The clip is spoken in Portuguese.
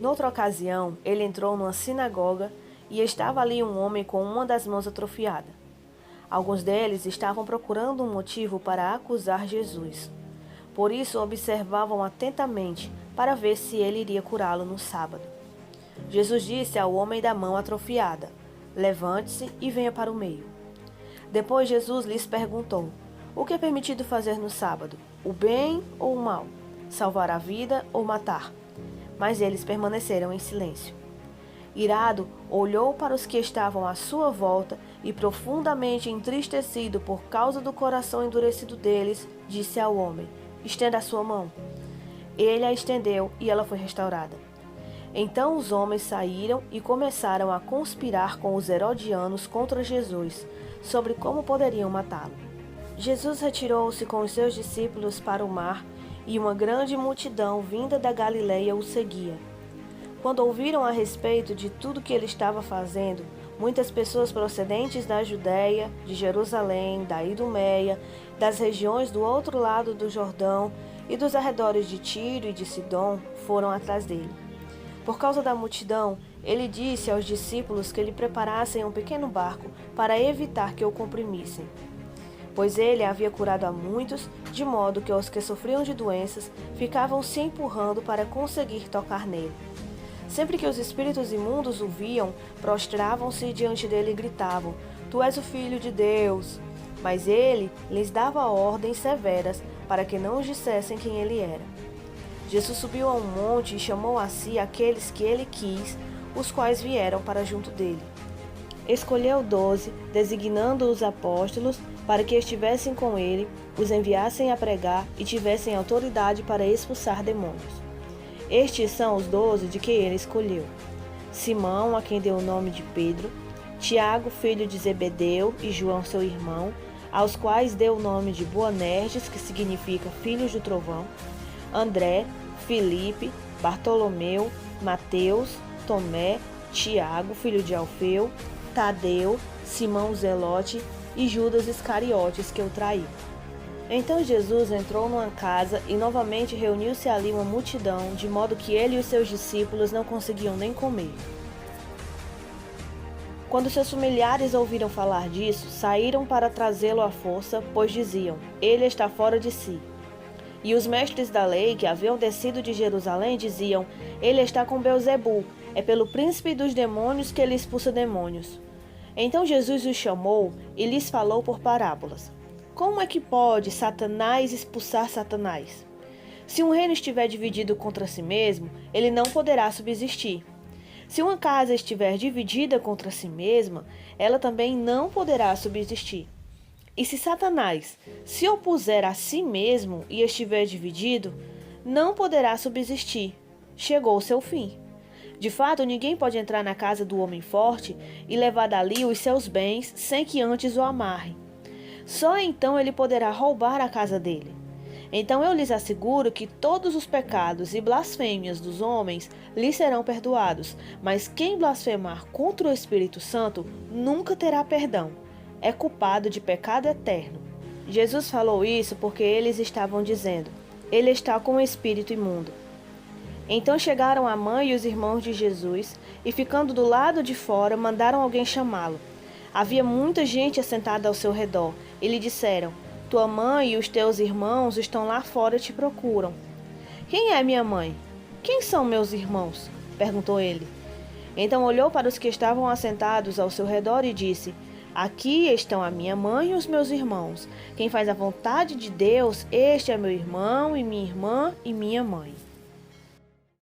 Noutra ocasião, ele entrou numa sinagoga e estava ali um homem com uma das mãos atrofiada. Alguns deles estavam procurando um motivo para acusar Jesus. Por isso, observavam atentamente para ver se ele iria curá-lo no sábado. Jesus disse ao homem da mão atrofiada: "Levante-se e venha para o meio." Depois Jesus lhes perguntou: "O que é permitido fazer no sábado? O bem ou o mal? Salvar a vida ou matar?" Mas eles permaneceram em silêncio. Irado, olhou para os que estavam à sua volta e, profundamente entristecido por causa do coração endurecido deles, disse ao homem: "Estenda a sua mão." Ele a estendeu e ela foi restaurada. Então os homens saíram e começaram a conspirar com os herodianos contra Jesus, sobre como poderiam matá-lo. Jesus retirou-se com os seus discípulos para o mar e uma grande multidão vinda da Galileia o seguia. Quando ouviram a respeito de tudo que ele estava fazendo, muitas pessoas procedentes da Judéia, de Jerusalém, da Idumeia, das regiões do outro lado do Jordão e dos arredores de Tiro e de Sidom foram atrás dele. Por causa da multidão, ele disse aos discípulos que lhe preparassem um pequeno barco para evitar que o comprimissem, pois ele havia curado a muitos, de modo que os que sofriam de doenças ficavam se empurrando para conseguir tocar nele. Sempre que os espíritos imundos o viam, prostravam-se diante dele e gritavam: "Tu és o Filho de Deus!" Mas ele lhes dava ordens severas para que não os dissessem quem ele era. Jesus subiu a um monte e chamou a si aqueles que ele quis, os quais vieram para junto dele. Escolheu 12, designando os apóstolos, para que estivessem com ele, os enviassem a pregar e tivessem autoridade para expulsar demônios. Estes são os 12 de que ele escolheu: Simão, a quem deu o nome de Pedro, Tiago, filho de Zebedeu, e João, seu irmão, aos quais deu o nome de Boanerges, que significa filhos do trovão, André, Filipe, Bartolomeu, Mateus, Tomé, Tiago, filho de Alfeu, Tadeu, Simão Zelote e Judas Iscariotes, que o traiu. Então Jesus entrou numa casa e novamente reuniu-se ali uma multidão, de modo que ele e os seus discípulos não conseguiam nem comer. Quando seus familiares ouviram falar disso, saíram para trazê-lo à força, pois diziam: "Ele está fora de si." E os mestres da lei, que haviam descido de Jerusalém, diziam: "Ele está com Beelzebu, é pelo príncipe dos demônios que ele expulsa demônios." Então Jesus os chamou e lhes falou por parábolas: "Como é que pode Satanás expulsar Satanás? Se um reino estiver dividido contra si mesmo, ele não poderá subsistir. Se uma casa estiver dividida contra si mesma, ela também não poderá subsistir. E se Satanás se opuser a si mesmo e estiver dividido, não poderá subsistir. Chegou o seu fim. De fato, ninguém pode entrar na casa do homem forte e levar dali os seus bens sem que antes o amarre. Só então ele poderá roubar a casa dele. Então eu lhes asseguro que todos os pecados e blasfêmias dos homens lhes serão perdoados, mas quem blasfemar contra o Espírito Santo nunca terá perdão. É culpado de pecado eterno." Jesus falou isso porque eles estavam dizendo: "Ele está com o espírito imundo." Então chegaram a mãe e os irmãos de Jesus e, ficando do lado de fora, mandaram alguém chamá-lo. Havia muita gente assentada ao seu redor e lhe disseram: "Tua mãe e os teus irmãos estão lá fora e te procuram." "Quem é minha mãe? Quem são meus irmãos?" perguntou ele. Então olhou para os que estavam assentados ao seu redor e disse: "Aqui estão a minha mãe e os meus irmãos. Quem faz a vontade de Deus, este é meu irmão e minha irmã e minha mãe."